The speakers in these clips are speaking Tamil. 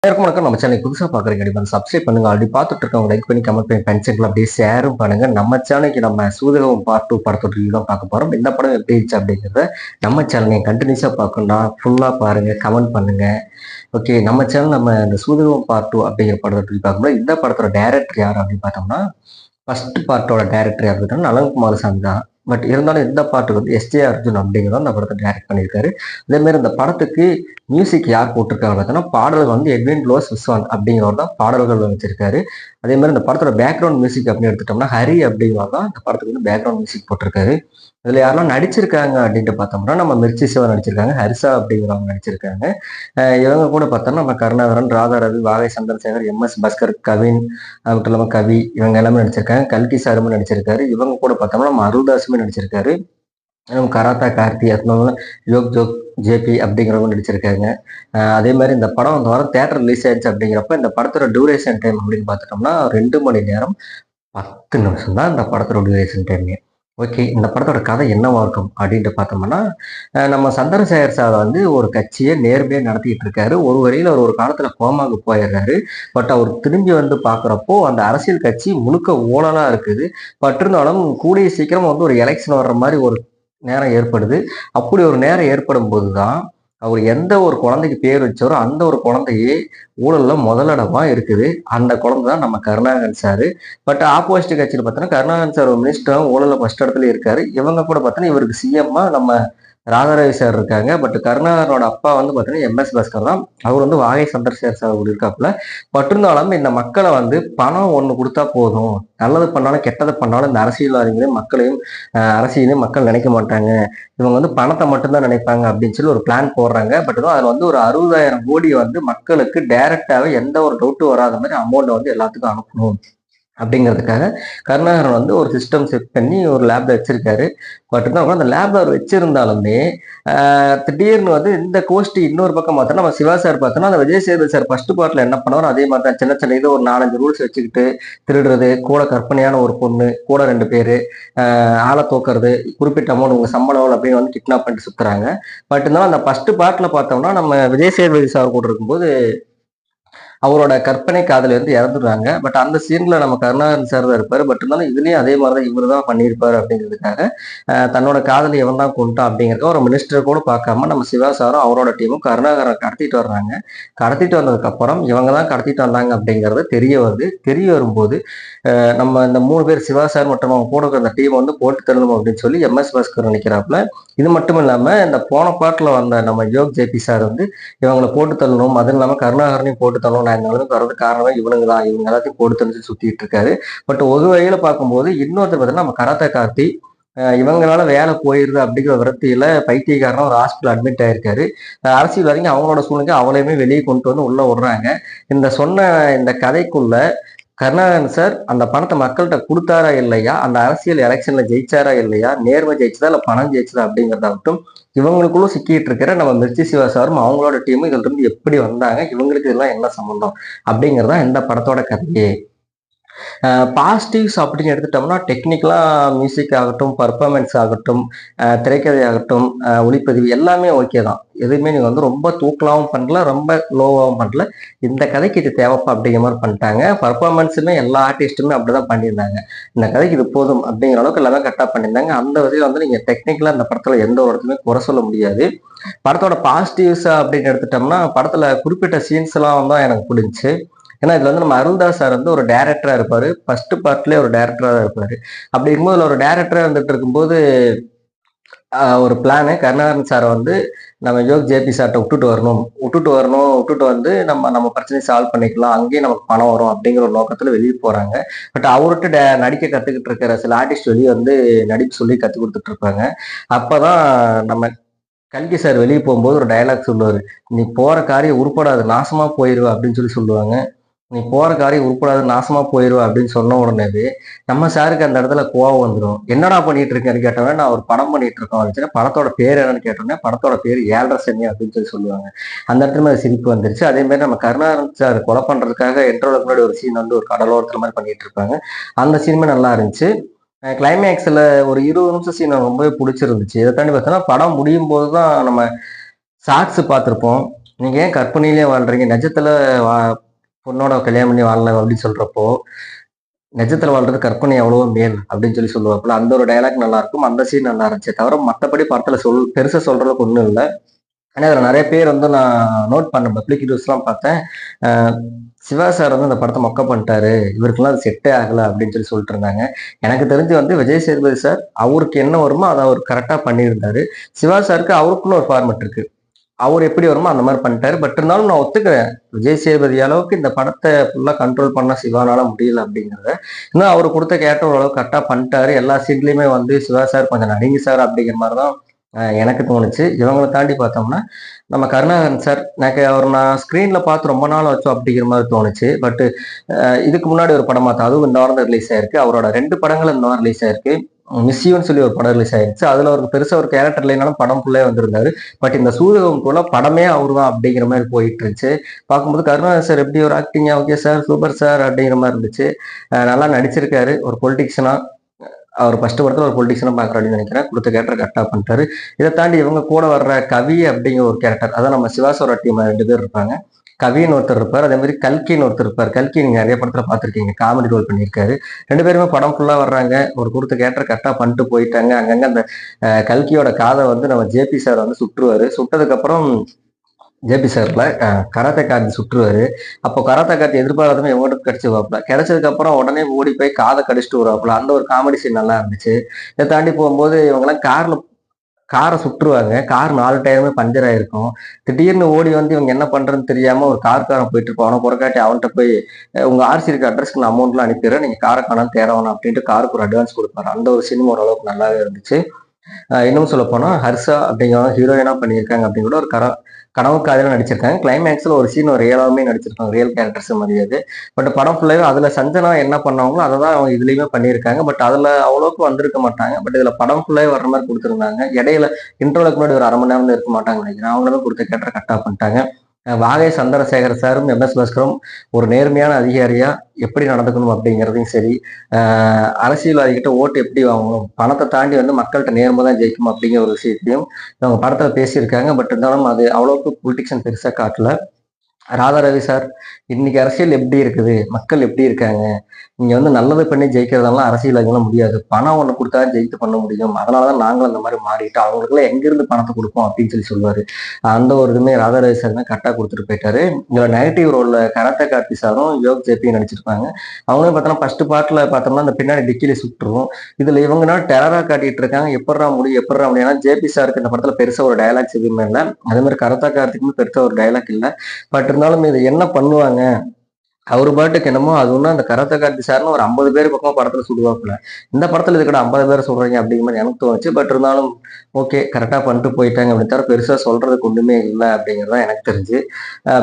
எல்லாருக்கும் வணக்கம். நம்ம சேனல் புதுசா பாக்குறீங்க கண்டிப்பா சப்ஸ்கிரைப் பண்ணுங்க. ஆல்ரெடி பார்த்துட்டு இருக்கவங்க லைக் பண்ணி கமெண்ட் பண்ணி பென்ஷன்கள் அப்படியே ஷேரும் பண்ணுங்க. நம்ம சேனலுக்கு நம்ம சூதகம் பார்ட் 2 படத்தோட ரிவ்யூ தான் பார்க்க போறோம். இந்த படம் எப்படி இருந்துச்சு அப்படிங்கிறத நம்ம சேனல் நீங்க கண்டினியூஸா பார்க்கணும்னா ஃபுல்லா பாருங்க, கமெண்ட் பண்ணுங்க. ஓகே, நம்ம சேனல் நம்ம இந்த சூதகம் பார்ட் 2 அப்படிங்கிற படத்தோட ரிவ்யூ பார்க்கும்போது இந்த படத்தோட டைரக்டர் யார் அப்படின்னு பார்த்தோம்னா ஃபர்ஸ்ட் பார்ட்டோட டைரக்டர் யார் பார்த்தோம்னா நலன்குமார் சாமி தான். பட் இருந்தாலும் இந்த பாட்டுக்கு வந்து எஸ்.ஜே. அர்ஜுன் அப்படிங்கிறத அந்த படத்தை டைரக்ட் பண்ணியிருக்காரு. அதே மாதிரி இந்த படத்துக்கு மியூசிக் யார் போட்டிருக்காங்க பார்த்தோன்னா பாடல்கள் வந்து எட்வின் க்ளோஸ் விஸ்வான் அப்படிங்கிறவர் தான் பாடல்கள் வச்சிருக்காரு. அதே மாதிரி இந்த படத்தோட பேக்ரவுண்ட் மியூசிக் அப்படின்னு எடுத்துட்டோம்னா ஹரி அப்படிங்கிறவர் தான் இந்த படத்துக்கு வந்து பேக்ரவுண்ட் மியூசிக் போட்டிருக்காரு. இதுல யாரெல்லாம் நடிச்சிருக்காங்க அப்படின்ட்டு பார்த்தோம்னா நம்ம மிர்ச்சி சிவா நடிச்சிருக்காங்க, ஹரிசா அப்படிங்கிறவங்க நடிச்சிருக்காங்க. இவங்க கூட பார்த்தோம்னா நம்ம கருணாகரன், ராதா ரவி, வாகை சந்திரசேகர், எம்.எஸ். பாஸ்கர், கவின், அது மட்டும் இல்லாமல் கவி, இவங்க எல்லாமே நடிச்சிருக்காங்க. கல்கி சாருமே நடிச்சிருக்காரு. இவங்க கூட பார்த்தோம்னா நம்ம அருள்தாஸுமே நடிச்சிருக்காரு. கராத்தா கார்த்தி, அது யோக் ஜோக் ஜேபி அப்படிங்கிறவங்க நடிச்சிருக்காங்க. அதே மாதிரி இந்த படம் இந்த வாரம் தேட்டர் ரிலீஸ் ஆயிடுச்சு அப்படிங்கிறப்ப இந்த படத்தோட டியூரேஷன் டைம் அப்படின்னு பார்த்துட்டோம்னா 2 மணி நேரம் 10 நிமிஷம் தான் இந்த படத்தோட டியூரேஷன் டைம். ஓகே, இந்த படத்தோட கதை என்னவா இருக்கும் அப்படின்ட்டு பார்த்தோம்னா நம்ம சந்திரசேகர் சார் வந்து ஒரு கட்சியை நேர்மையாக நடத்திட்டு இருக்காரு. ஒரு வழியில் அவர் ஒரு காலத்தில் கோமாவுக்கு போயிடுறாரு. பட் அவர் திரும்பி வந்து பார்க்குறப்போ அந்த அரசியல் கட்சி முழுக்க ஊழலாக இருக்குது. பட் இருந்தாலும் கூடிய சீக்கிரம் வந்து ஒரு எலெக்ஷன் வர்ற மாதிரி ஒரு நேரம் ஏற்படுது. அப்படி ஒரு நேரம் ஏற்படும் போது தான் அவர் எந்த ஒரு குழந்தைக்கு பேர் வச்சாரோ அந்த ஒரு குழந்தையே ஊழல்ல முதலிடமா இருக்குது. அந்த குழந்தை தான் நம்ம கருணாகரன் சாரு. பட் ஆப்போசிட் கட்சியில் பார்த்தோன்னா கருணாகரன் சார் ஒரு மினிஸ்டரும் ஊழல்ல ஃபர்ஸ்ட் இடத்துல இருக்காரு. இவங்க கூட பார்த்தோன்னா இவருக்கு சிஎம்மா நம்ம ராதாரவி சார் இருக்காங்க. பட் கருணாகரனோட அப்பா வந்து பார்த்தீங்கன்னா எம்.எஸ். பாஸ்கர் தான். அவர் வந்து வாகை சந்திரசேகர் சார் கூட இருக்காப்புல. பட் இருந்தாலும் இந்த மக்களை வந்து பணம் ஒன்று கொடுத்தா போதும், நல்லது பண்ணாலும் கெட்டது பண்ணாலும் இந்த அரசியல்வாதிகளையும் மக்களையும் அரசியலையும் மக்கள் நினைக்க மாட்டாங்க. இவங்க வந்து பணத்தை மட்டும்தான் நினைப்பாங்க அப்படின்னு சொல்லி ஒரு பிளான் போடுறாங்க. பட் அதில் வந்து ஒரு 60,000 கோடி வந்து மக்களுக்கு டைரக்டாவே எந்த ஒரு டவுட்டும் வராத மாதிரி அமௌண்ட்டை வந்து எல்லாத்துக்கும் அனுப்பணும் அப்படிங்கிறதுக்காக கருணாகரன் வந்து ஒரு சிஸ்டம் செட் பண்ணி ஒரு லேப்ல வச்சிருக்காரு. பட் இருந்தாலும் அந்த லேப்ல அவர் வச்சிருந்தாலுமே திடீர்னு வந்து இந்த கோஷ்டி இன்னொரு பக்கம் பார்த்தோம்னா நம்ம சிவா சார் பார்த்தோம்னா அந்த விஜய் சேதுபதி சார் ஃபர்ஸ்ட் பார்ட்ல என்ன பண்ணுவாரோ அதே மாதிரி தான் சின்ன சின்ன இது ஒரு 4-5 ரூல்ஸ் வச்சுக்கிட்டு திருடுறது, கூட கற்பனையான ஒரு பொண்ணு, கூட 2 பேரு, ஆளை தூக்குறது, குறிப்பிட்ட அமௌண்ட் உங்க சம்பளம் அப்படின்னு வந்து கிட்னாப் பண்ணிட்டு சுத்துறாங்க. பட் இருந்தாலும் அந்த ஃபர்ஸ்ட் பார்ட்ல பார்த்தோம்னா நம்ம விஜய் சேதுபதி சார் கூட இருக்கும்போது அவரோட கற்பனை காதலி வந்து இறந்துடுறாங்க. பட் அந்த சீன்ல நம்ம கருணாகரன் சார் தான் இருப்பாரு. பட் இருந்தாலும் இதுலயும் அதே மாதிரிதான் இவரு தான் பண்ணியிருப்பாரு அப்படிங்கிறதுக்காக தன்னோட காதலி எவன் தான் கொண்டுட்டான் அப்படிங்கிறத ஒரு மினிஸ்டர் கூட பார்க்காம நம்ம சிவா சாரும் அவரோட டீமும் கருணாகரன் கடத்திட்டு வர்றாங்க. கடத்திட்டு வந்ததுக்கு அப்புறம் இவங்க தான் கடத்திட்டு வந்தாங்க அப்படிங்கிறது தெரிய வருது. தெரிய வரும்போது நம்ம இந்த 3 பேர் சிவா சார் மற்றும் அவங்க கூட இருக்கிற அந்த டீம் வந்து போட்டு தள்ளணும் அப்படின்னு சொல்லி எம்.எஸ். பாஸ்கர் நினைக்கிறாப்புல. இது மட்டும் இல்லாம இந்த போன பாட்டுல வந்த நம்ம யோக் ஜேபி சார் வந்து இவங்களை போட்டு தள்ளணும், அதுவும் இல்லாம கருணாகரனையும் போட்டு தள்ளணும், நான் இந்த அளவுக்கு வர்றதுக்கு காரணமே இவனுங்க தான், இவங்க எல்லாத்தையும் போட்டு தள்ளிச்சு சுத்திட்டு இருக்காரு. பட் ஒரு வகையில பார்க்கும்போது இன்னொருத்தர் பார்த்தீங்கன்னா நம்ம கராத்தா கார்த்தி, இவங்களால வேலை போயிருது அப்படிங்கிற விரத்தியில பைத்தியக்காரனா ஒரு ஹாஸ்பிட்டல் அட்மிட் ஆயிருக்காரு. அரசியல்வாதிங்க அவங்களோட சூழ்நிலை அவளையுமே வெளியே கொண்டு வந்து உள்ள விடுறாங்க. இந்த கதைக்குள்ள கருணாகரன் சார் அந்த பணத்தை மக்கள்கிட்ட கொடுத்தாரா இல்லையா, அந்த அரசியல் எலெக்ஷன்ல ஜெயிச்சாரா இல்லையா, நேர்மை ஜெயிச்சதா இல்ல பணம் ஜெயிச்சதா அப்படிங்கிறதாகட்டும் இவங்களுக்குள்ள சிக்கிட்டு இருக்கிற நம்ம மிர்ச்சி சிவா சாரும் அவங்களோட டீமும் இதுல இருந்து எப்படி வந்தாங்க, இவங்களுக்கு இதெல்லாம் என்ன சம்பந்தம் அப்படிங்கிறதா இந்த படத்தோட கதையே. பாசிட்டிவ்ஸ் அப்படின்னு எடுத்துட்டோம்னா டெக்னிக்கலாக மியூசிக் ஆகட்டும், பர்ஃபார்மன்ஸ் ஆகட்டும், திரைக்கதை ஆகட்டும், ஒளிப்பதிவு எல்லாமே ஓகே தான். எதுவுமே நீங்கள் வந்து ரொம்ப தூக்கலாகவும் பண்ணல, ரொம்ப லோவாகவும் பண்ணல. இந்த கதைக்கு இது தேவைப்பா அப்படிங்கிற மாதிரி பண்ணிட்டாங்க. பர்ஃபார்மன்ஸுமே எல்லா ஆர்டிஸ்ட்டுமே அப்படி தான் பண்ணியிருந்தாங்க. இந்த கதைக்கு இது போதும் அப்படிங்கிற அளவுக்கு எல்லாமே கரெக்டாக பண்ணியிருந்தாங்க. அந்த வகையில் வந்து நீங்கள் டெக்னிக்கலாக இந்த படத்தில் எந்த ஒரு இடத்துலையுமே குறை சொல்ல முடியாது. படத்தோட பாசிட்டிவ்ஸ் அப்படின்னு எடுத்துட்டோம்னா படத்தில் குறிப்பிட்ட சீன்ஸ் எல்லாம் தான் எனக்கு பிடிச்சி. ஏன்னா இதுல வந்து நம்ம அருள்தாஸ் சார் வந்து ஒரு டைரக்டரா இருப்பாரு. ஃபர்ஸ்ட் பார்ட்லயே ஒரு டைரக்டரா தான் இருப்பாரு. அப்படி இருக்கும்போது ஒரு டைரக்டரா இருந்துட்டு இருக்கும்போது ஒரு பிளானு கருணாகரன் சாரை வந்து நம்ம யோக் ஜேபி சார்ட்ட விட்டுட்டு வந்து நம்ம நம்ம பிரச்சனையை சால்வ் பண்ணிக்கலாம், அங்கேயும் நமக்கு பணம் வரும் அப்படிங்கிற ஒரு நோக்கத்துல வெளியே போறாங்க. பட் அவர்கிட்ட நடிக்க கத்துக்கிட்டு இருக்கிற சில ஆர்டிஸ்ட் வெளியே வந்து நடிப்பு சொல்லி கத்து கொடுத்துட்டு இருப்பாங்க. அப்பதான் நம்ம கல்கி சார் வெளியே போகும்போது ஒரு டயலாக் சொல்லுவாரு, நீ போற காரியம் உருப்படாது, நாசமா போயிருவ அப்படின்னு சொல்லி சொல்லுவாங்க. நீ போற காரியம் உருப்படாது, நாசமா போயிருவ அப்படின்னு சொன்ன உடனே நம்ம சாருக்கு அந்த இடத்துல கோவம் வந்துடும். என்னடா பண்ணிட்டு இருக்கேன்னு கேட்டோன்னே நான் ஒரு படம் பண்ணிட்டு இருக்கோம் அப்படின்னு படத்தோட பேர் என்னன்னு கேட்டோன்னே படத்தோட பேர் 7.5 சனி அப்படின்னு சொல்லி சொல்லுவாங்க. அந்த இடத்துல சிரிப்பு வந்துருச்சு. அதே மாதிரி நம்ம கருணாகரன் சார் கொலை பண்றதுக்காக என்ட்ரோலுக்கு முன்னாடி ஒரு சீன் வந்து ஒரு கடலோரத்துல மாதிரி பண்ணிட்டு இருப்பாங்க. அந்த சீனுமே நல்லா இருந்துச்சு. கிளைமேக்ஸ்ல ஒரு 20 நிமிஷம் சீன் ரொம்பவே பிடிச்சிருந்துச்சு. இதை தாண்டி பார்த்தோன்னா படம் முடியும் போது தான் நம்ம ஷார்ட்ஸ் பார்த்துருப்போம். நீங்க ஏன் கற்பனையிலே வாழ்றீங்க? நிஜத்துல வா பொண்ணோட கல்யாணம் பண்ணி வாழல அப்படின்னு சொல்றப்போ, நிஜத்துல வாழ்றது கற்பனை எவ்வளவோ மேல் அப்படின்னு சொல்லுவாப்புல. அந்த ஒரு டயலாக் நல்லா இருக்கும். அந்த சீன் நல்லா இருந்துச்சே தவிர, மத்தபடி படத்துல பெருசா சொல்ற அளவுக்கு ஒண்ணும் இல்ல. ஆனா அதுல நெறைய பேர் வந்து நான் நோட் பண்ணேன். பப்ளிக் ரிவ்யூஸ்லாம் பார்த்தேன். அ சிவா சார் வந்து அந்த படத்த மொக்க பண்ணிட்டாரு. இவருக்கெல்லாம் அது செட்டே ஆகல அப்படின்னு சொல்லிட்டு இருந்தாங்க. எனக்கு தெரிஞ்சு வந்து விஜய் சேதுபதி சார் அவருக்கு என்ன வருமோ அத அவர் கரெக்ட்டா பண்ணியிருந்தாரு. சிவா சாருக்கு அவருக்குன்னு ஒரு ஃபார்மட் இருக்கு. அவர் எப்படி வருமோ அந்த மாரி பண்ணிட்டாரு. பட் இருந்தாலும் நான் ஒத்துக்கிறேன். விஜய் சேதுபதி அளவுக்கு இந்த படத்த ஃபுல்லா கண்ட்ரோல் பண்ண சிவானால முடியல அப்படிங்கிறத. இன்னும் அவரு குடுத்த கேரக்டர் ஓரளவுக்கு கரெக்ட்டா பண்ணிட்டாரு. எல்லா சீன்லயுமே வந்து சிவா சார் கொஞ்சம் நடிங்க சார் அப்படிங்கிற மாரி தான் எனக்கு தோணுச்சு. இவங்கள தாண்டி பார்த்தோம்னா, நம்ம கருணாகரன் சார் நான் ஸ்க்ரீன்ல பார்த்து ரொம்ப நாள் ஆச்சோ அப்படிங்கிற மாரி தோணுச்சு. பட் இதுக்கு முன்னாடி ஒரு படம் பார்த்தேன். அதுவும் இந்த வாரம் தான் ரிலீஸ் ஆயிருக்கு. அவரோட 2 படங்களும் இந்த வாரம் ரிலீஸ் ஆயிருக்கு. மிஸ் யூன்னு சொல்லி ஒரு படம் ரிலீஸ் ஆயிருச்சு. அதுல அவருக்கு பெருசா ஒரு கேரக்டர் இல்லைனாலும் படம் ஃபுல்லாவே வந்திருந்தாரு. பட் இந்த சூதுகம் போல படமே அவரு தான் அப்படிங்கிற மாரி போயிட்டு இருந்துச்சு. பார்க்கும்போது கருணாகரன் சார் எப்படி ஒரு ஆக்டிங்கா ஓகே சார், சூப்பர் சார் அப்படிங்கிற மாரி இருந்துச்சு. நல்லா நடிச்சிருக்காரு. ஒரு பொலிட்டிஷியனா அவர் ஃபர்ஸ்ட் படத்துல ஒரு பொலிட்டிஷியனா பார்க்குறோம் அப்படின்னு நினைக்கிறேன். குடுத்த கேரக்டர் கரெக்டா பண்ணிட்டாரு. இதை தாண்டி இவங்க கூட வர்ற கவி அப்படிங்கிற ஒரு கேரக்டர், அதான் நம்ம சிவாசோட டீம் 2 பேர் இருப்பாங்க. கவின்னு ஒருத்தர் இருப்பார். அதே மாதிரி கல்கின்னு ஒருத்தர் இருப்பார். கல்கி நீங்க நிறைய படத்துல பார்த்திருக்கீங்க. காமெடி ரோல் பண்ணியிருக்காரு. 2 பேருமே படம் ஃபுல்லா வர்றாங்க. ஒரு குடுத்த கேரக்டர் கரெக்டா பண்ணிட்டு போயிட்டாங்க. அங்கங்க அந்த கல்கியோட காதை வந்து நம்ம ஜேபி சார் வந்து சுட்டுருவாரு. சுட்டதுக்கு அப்புறம் ஜேபி சார்ல கராத்தே கார்த்தி சுட்டுருவாரு. அப்போ கராத்தே கார்த்தி எதிர்பாராதமே இவங்ககிட்ட கிடைச்சிருவாப்புல. கிடைச்சதுக்கு அப்புறம் உடனே ஓடி போய் காதை கடிச்சிட்டு வருவாப்புல. அந்த ஒரு காமெடி சீன் நல்லா இருந்துச்சு. இதை தாண்டி போகும்போது இவங்கெல்லாம் காரை சுட்டுருவாங்க. கார் 4 டயருமே பஞ்சர் ஆயிருக்கும். திடீர்னு ஓடி வந்து இவங்க என்ன பண்றதுன்னு தெரியாம ஒரு கார்காரன் போயிட்டு இருப்பான். அவனை புறக்காட்டி அவன்கிட்ட போய் உங்க ஆர்சி இருக்க அட்ரஸ்க்கு நான் அமௌண்ட்லாம் அனுப்பிடுறேன். நீங்க காரை காணாம தேட வேணாம் அப்படின்ட்டு காருக்கு ஒரு அட்வான்ஸ் கொடுப்பாரு. அந்த ஒரு சினிமா ஓரளவுக்கு நல்லாவே இருந்துச்சு. இன்னும் சொல்ல போனா ஹர்ஷா அப்படிங்கிற ஹீரோயினா பண்ணியிருக்காங்க அப்படின்னு கூட ஒரு கனவு காதல நடிச்சிருக்காங்க. கிளைமேக்ஸ்ல ஒரு சீன் ஒரு ரியலாவுமே நடிச்சிருக்காங்க. ரியல் கேரக்டர்ஸ் மாதிரி அது. பட் படம் ஃபுல்லாவே அதுல சஞ்சனா என்ன பண்ணாங்களோ அதை தான் அவங்க இதுலயுமே பண்ணியிருக்காங்க. பட் அதுல அவ்வளோக்கு வந்திருக்க மாட்டாங்க. பட் இதுல படம் ஃபுல்லாவே வர்ற மாதிரி கொடுத்துருந்தாங்க. இடையில இன்ட்ரோலுக்கு முன்னாடி ஒரு 1/2 மணி நேரம் இருக்க மாட்டாங்க நினைக்கிறேன். அவங்களும் கொடுத்த கேரக்டர் கரெக்டா பண்ணிட்டாங்க. வாகை சந்திரசேகர் சாரும் எம்.எஸ். பாஸ்கரும் ஒரு நேர்மையான அதிகாரியா எப்படி நடந்துக்கணும் அப்படிங்கிறதையும் சரி, அரசியல்வாதிகிட்ட ஓட்டு எப்படி வாங்கணும், பணத்தை தாண்டி வந்து மக்கள்கிட்ட நேர்மை தான் ஜெயிக்கும் அப்படிங்கிற ஒரு விஷயத்தையும் அவங்க படத்துல பேசியிருக்காங்க. பட் இருந்தாலும் அது அவ்வளோக்கு பொலிட்டிக்ஸன் பெருசா காட்டல. ராதா ரவி சார், இன்னைக்கு அரசியல் எப்படி இருக்குது, மக்கள் எப்படி இருக்காங்க, நீங்க வந்து நல்லது பண்ணி ஜெயிக்கிறதெல்லாம் அரசியல்வாதிகளாம் முடியாது, பணம் ஒண்ணு கொடுத்தா ஜெயித்து பண்ண முடியும், அதனாலதான் நாங்களும் அந்த மாதிரி மாறிட்டு அவங்களுக்குலாம் எங்கிருந்து பணத்தை கொடுப்போம் அப்படின்னு சொல்லுவாரு. அந்த ஒரு இதுமே ராதா ரவி சார் தான் கரெக்டா கொடுத்துட்டு போயிட்டாரு. இதுல நெகட்டிவ் ரோல்ல கராத்தே கார்த்தி சாரும் யோக் ஜேபி நடிச்சிருப்பாங்க. அவங்களும் பார்த்தோம்னா ஃபர்ஸ்ட் பார்ட்ல பார்த்தோம்னா அந்த பின்னாடி டிக்கில சுட்டுருவோம். இதுல இவங்கன்னா டெரரா காட்டிட்டு இருக்காங்க. எப்படா முடியும், ஏன்னா ஜேபி சாருக்கு இந்த படத்துல பெருசா ஒரு டயலாக்ஸ் எதுவுமே இல்லை. அதே மாதிரி கராத்தே கார்த்திக்குமே பெருசா ஒரு டயலாக் இல்லை. பட் இருந்தாலும் இது என்ன பண்ணுவாங்க, அவரு பாட்டுக்கு என்னமோ அது ஒண்ணு அந்த கராத்தே கார்த்தி சார்னு ஒரு 50 பேர் பக்கம் படத்துல சுடுவாப்புல. இந்த படத்துல இதுக்கட 50 பேர் சொல்றீங்க அப்படிங்கிற மாதிரி எனக்கு தோணுச்சு. பட் இருந்தாலும் ஓகே, கரெக்டா பண்ணிட்டு போயிட்டாங்க அப்படின்னு தவிர பெருசா சொல்றதுக்கு ஒண்ணுமே இல்லை அப்படிங்கிறது தான் எனக்கு தெரிஞ்சு.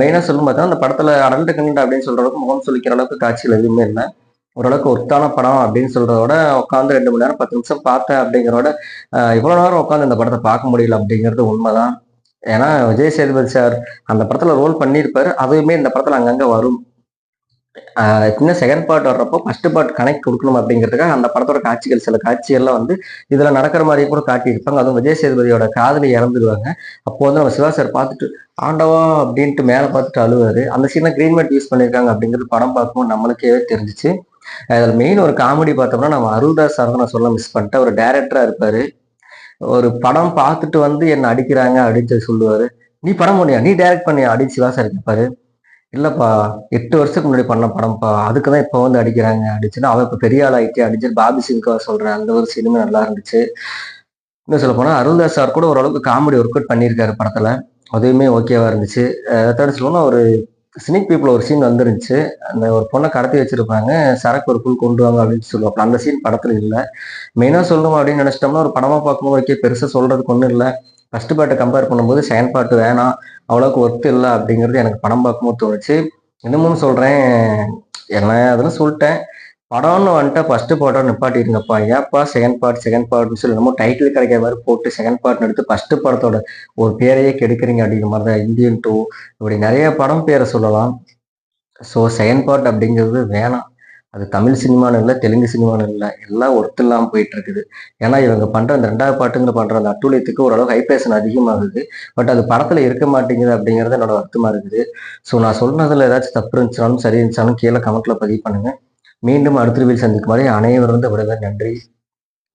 மெயினா சொல்லும் பார்த்தா அந்த படத்துல அடல்ட் கண்டென்ட் அப்படின்னு சொல்ற அளவுக்கு முகம் சொல்லிக்கிற அளவுக்கு காட்சிகள் எதுவுமே இல்லை. ஓரளவுக்கு ஒர்த்தான படம் அப்படின்னு சொல்றத விட உட்காந்து 2 மணி நேரம் 10 நிமிஷம் பார்த்தேன் அப்படிங்கிறத விட இவ்வளவு நேரம் உட்காந்து இந்த படத்தை பார்க்க முடியல அப்படிங்கிறது உண்மைதான். ஏன்னா விஜய் சேதுபதி சார் அந்த படத்துல ரோல் பண்ணியிருப்பாரு. அதுவுமே இந்த படத்துல அங்கங்க வரும். இன்னும் செகண்ட் பார்ட் வர்றப்போ ஃபர்ஸ்ட் பார்ட் கனெக்ட் கொடுக்கணும் அப்படிங்கிறதுக்காக அந்த படத்தோட காட்சிகள் சில காட்சிகள்லாம் வந்து இதுல நடக்கிற மாதிரி கூட காட்டியிருப்பாங்க. அதுவும் விஜய் சேதுபதியோட காதலி இறந்துடுவாங்க. அப்போ வந்து நம்ம சிவா சார் பார்த்துட்டு ஆண்டவா அப்படின்ட்டு மேலே பார்த்துட்டு அழுவாரு. அந்த சீனை கிரீன் மேட் யூஸ் பண்ணியிருக்காங்க அப்படிங்கிறது படம் பார்க்கும்போது நம்மளுக்கே தெரிஞ்சிச்சு. அதில் மெயின் ஒரு காமெடி பார்த்தோம்னா நம்ம அருள்தாஸ் சார் நான் சொல்ல மிஸ் பண்ணிட்டேன். ஒரு டைரக்டரா இருப்பாரு. ஒரு படம் பார்த்துட்டு வந்து என்ன அடிக்கிறாங்க அப்படின்னு சொல்லுவாரு. நீ படம் பண்ணியா, நீ டைரக்ட் பண்ணியா அப்படின்னு சிவா சார் கேட்பாரு. இல்லப்பா, 8 வருஷத்துக்கு முன்னாடி பண்ண படம்ப்பா, அதுக்குதான் இப்ப வந்து அடிக்கிறாங்க அடிச்சுன்னா அவன் இப்ப பெரிய ஆள் ஆயிட்டே அடிச்சு பாபி சிங்காவை சொல்றேன். அந்த ஒரு சினிமா நல்லா இருந்துச்சு. இன்னும் சொல்ல போனா அருள்தாஸ் சார் கூட ஓரளவுக்கு காமெடி ஒர்க் அவுட் பண்ணியிருக்காரு படத்துல. அதுவுமே ஓகேவா இருந்துச்சு. தேர்ட் சொல்லணும்னா ஒரு ஸ்னீக் பீப்புள் ஒரு சீன் வந்துருந்துச்சு. அந்த ஒரு பொண்ணை கடத்தி வச்சிருப்பாங்க. சரக்கு ஒரு புல் கொண்டு வாங்க அப்படின்னு சொல்லுவாங்க. அந்த சீன் படத்துல இல்லை. மெயினா சொல்லணும் அப்படின்னு நினைச்சிட்டோம்னா ஒரு படமா பார்க்கும்போது ஓகே பெருசா சொல்றதுக்கு ஒன்றும் இல்லை. ஃபர்ஸ்ட் பார்ட்டை கம்பேர் பண்ணும்போது செகண்ட் பார்ட் வேணாம், அவ்வளோக்கு ஒர்த்து இல்லை அப்படிங்கிறது எனக்கு படம் பார்க்கும்போது தோணுச்சு. இன்னமும் சொல்றேன், என்ன அதெல்லாம் சொல்லிட்டேன். படம்னு வந்துட்டு ஃபர்ஸ்ட் பார்ட்டோட நிப்பாட்டிருங்கப்பா. ஏன்ப்பா செகண்ட் பார்ட்னு சொல்லி என்னமோ டைட்டில் கிடைக்கிற மாதிரி போட்டு செகண்ட் பார்ட்னு எடுத்து ஃபர்ஸ்ட் படத்தோட ஒரு பேரையே கெடுக்குறீங்க அப்படிங்கிற மாதிரி தான். இந்தியன் 2 இப்படி நிறைய படம் பேரை சொல்லலாம். ஸோ செகண்ட் பார்ட் அப்படிங்கிறது வேணாம். அது தமிழ் சினிமான்னு இல்லை, தெலுங்கு சினிமான்னு இல்லை, எல்லாம் ஒர்த்து இல்லாமல் போயிட்டு இருக்குது. ஏன்னா இவங்க பண்ற அந்த 2வது பாட்டுங்கிற பண்ற அந்த அட்டூழியத்துக்கு ஓரளவு ஹைப்பேஷன் அதிகமாகுது. பட் அது படத்துல இருக்க மாட்டேங்குது அப்படிங்கிறது என்னோட வருத்தமா இருக்குது. ஸோ நான் சொன்னதுல ஏதாச்சும் தப்பு இருந்துச்சாலும் சரி இருந்துச்சாலும் கீழே கமெண்ட்ல பதிவு பண்ணுங்க. மீண்டும் அடுத்த வீடியோவில் சந்திக்கும் வரை அனைவரும் விடைபெறுகிறேன். நன்றி.